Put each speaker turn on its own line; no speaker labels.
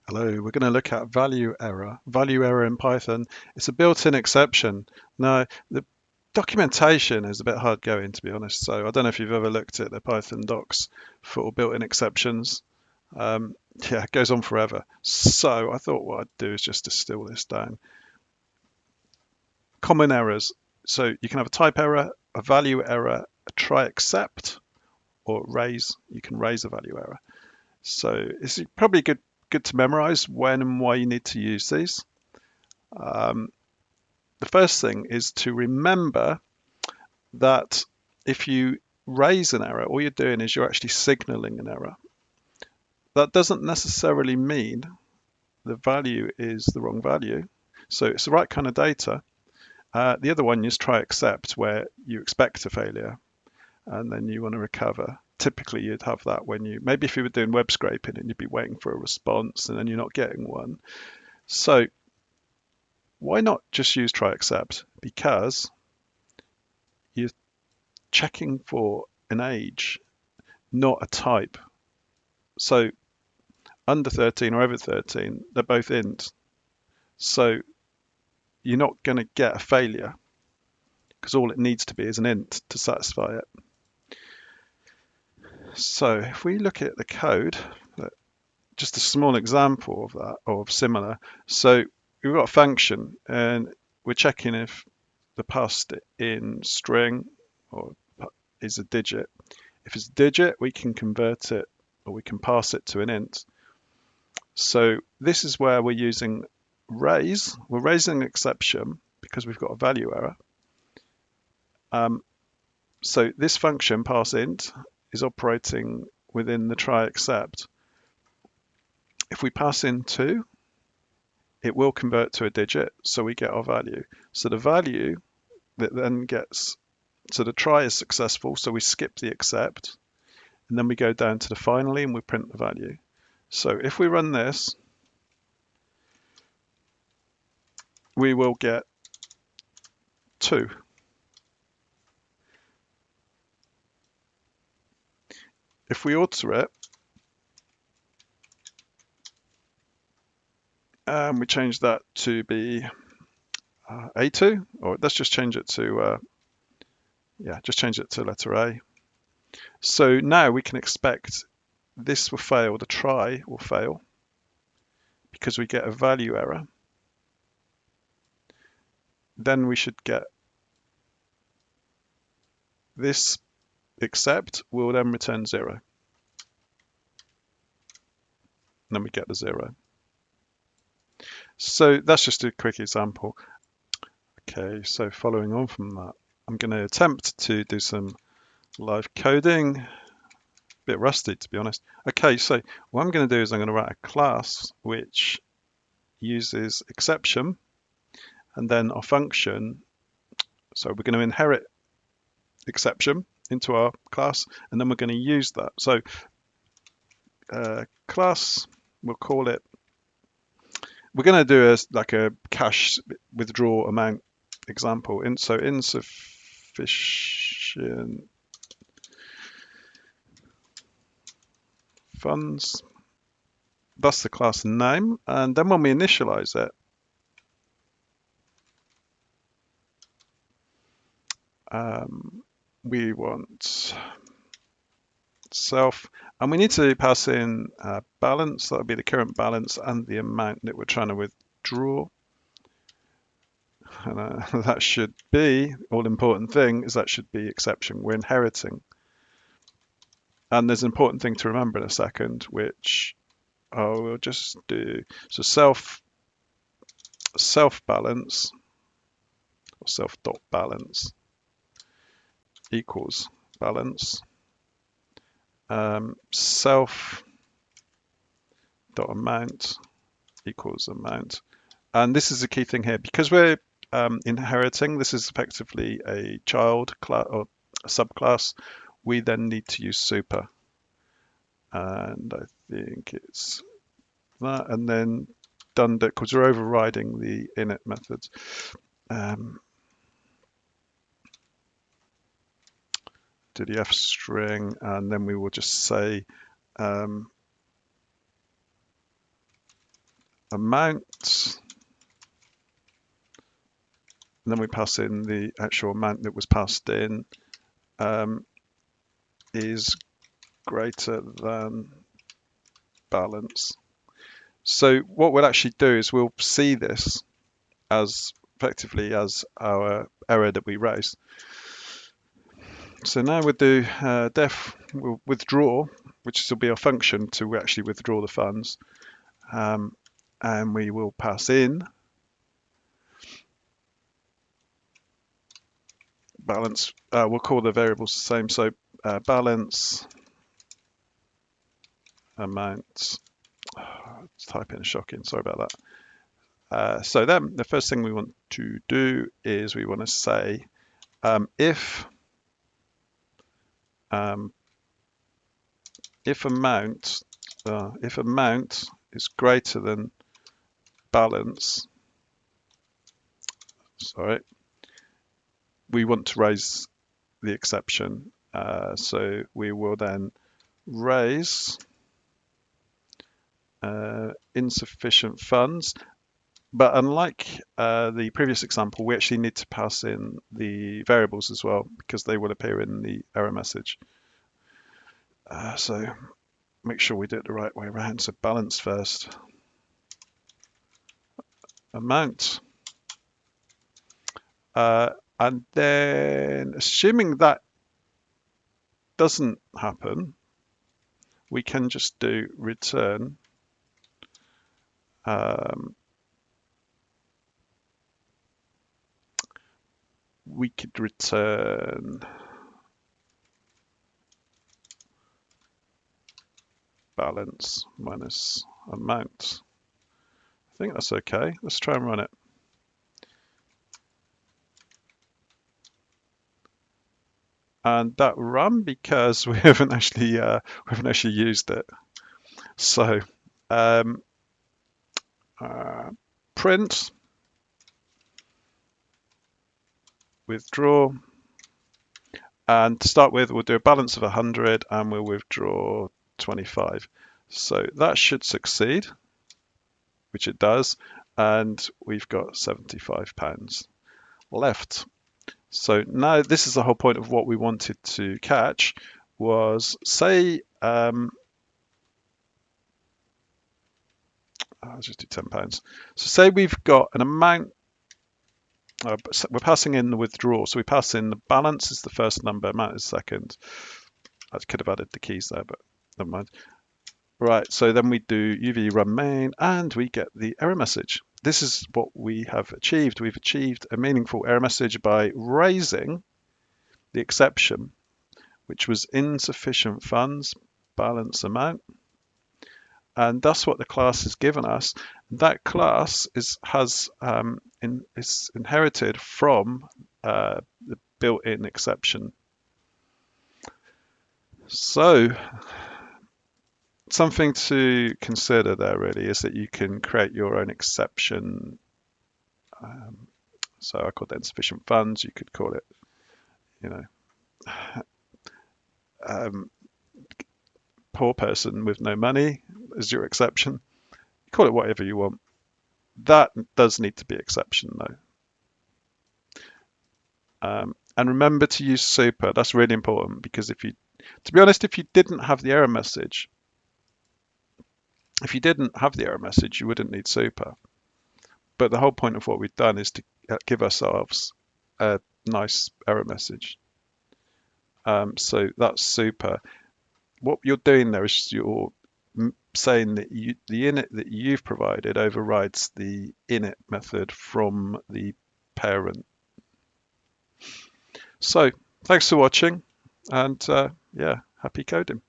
Hello, we're going to look at value error. Value error in Python, it's a built-in exception. Now, the documentation is a bit hard going, to be honest. So I don't know if you've ever looked at the Python docs for built-in exceptions. Yeah, it goes on forever. So I thought what I'd do is just distill this down. Common errors. So you can have a type error, a value error, a try except, or raise. You can raise a value error. So it's probably good to memorize when and why you need to use these. The first thing is to remember that if you raise an error, all you're doing is you're actually signaling an error. That doesn't necessarily mean the value is the wrong value. So it's the right kind of data. The other one is try except, where you expect a failure and then you want to recover. Typically, you'd have that when maybe if you were doing web scraping and you'd be waiting for a response and then you're not getting one. So why not just use try except? Because you're checking for an age, not a type. So under 13 or over 13, they're both int. So you're not going to get a failure because all it needs to be is an int to satisfy it. So if we look at the code, just a small example of that, or similar. So we've got a function and we're checking if the passed in string or is a digit. If it's a digit, we can convert it or we can pass it to an int. So this is where we're using raise. We're raising an exception because we've got a value error. So this function passInt is operating within the try except. If we pass in 2, it will convert to a digit, so we get our value. So the value that then gets, so the try is successful, so we skip the except, and then we go down to the finally and we print the value. So if we run this, we will get 2. If we alter it, and we change that to be A2, or let's just change it to, just change it to letter A. So now we can expect this will fail, the try will fail, because we get a value error. Then we should get this except will then return 0. And then we get the 0. So that's just a quick example. Okay, so following on from that, I'm going to attempt to do some live coding. A bit rusty, to be honest. Okay, so what I'm going to do is I'm going to write a class which uses exception, and then our function. So we're going to inherit exception into our class, and then we're going to use that. So class, we'll call it, we're going to do like a cash withdrawal amount example. So insufficient funds, that's the class name. And then when we initialize it, we want self, and we need to pass in balance. That would be the current balance and the amount that we're trying to withdraw. And that should be, all important thing is that should be exception. We're inheriting. And there's an important thing to remember in a second, which we'll just do. So self balance, or self dot balance equals balance. Self dot amount equals amount. And this is a key thing here, because we're inheriting, this is effectively a child class or a subclass. We then need to use super, and I think it's that, and then done that because we're overriding the init methods. Do the f string, and then we will just say amount, and then we pass in the actual amount that was passed in is greater than balance. So what we'll actually do is we'll see this as effectively as our error that we raise. So now we'll do we'll withdraw, which will be a function to actually withdraw the funds, and we will pass in balance. We'll call the variables the same, so balance amount. Let's type in shocking, sorry about that. So then the first thing we want to do is we want to say if amount is greater than balance, sorry, we want to raise the exception. So we will then raise insufficient funds. But unlike the previous example, we actually need to pass in the variables as well, because they will appear in the error message. So make sure we do it the right way around. So balance first, amount, and then assuming that doesn't happen, we can just do return we could return balance minus amount. I think that's okay. Let's try and run it. And that ran because we haven't actually used it. So print withdraw, and to start with we'll do a balance of 100 and we'll withdraw 25. So that should succeed, which it does, and we've got £75 left. So now this is the whole point of what we wanted to catch, was say I'll just do £10. So say we've got an amount, we're passing in the withdrawal, so we pass in the balance is the first number, amount is second. I could have added the keys there, but never mind. Right, so then we do UV run main and we get the error message. This is what we have achieved. We've achieved a meaningful error message by raising the exception, which was insufficient funds, balance amount. And that's what the class has given us. That class is inherited from the built-in exception. So something to consider there really is that you can create your own exception. So I called it insufficient funds. You could call it, poor person with no money is your exception. Call it whatever you want. That does need to be exception though. And remember to use super. That's really important, because to be honest, if you didn't have the error message, you wouldn't need super. But the whole point of what we've done is to give ourselves a nice error message. So that's super. What you're doing there is you're saying that the init that you've provided overrides the init method from the parent. So thanks for watching, and yeah, happy coding.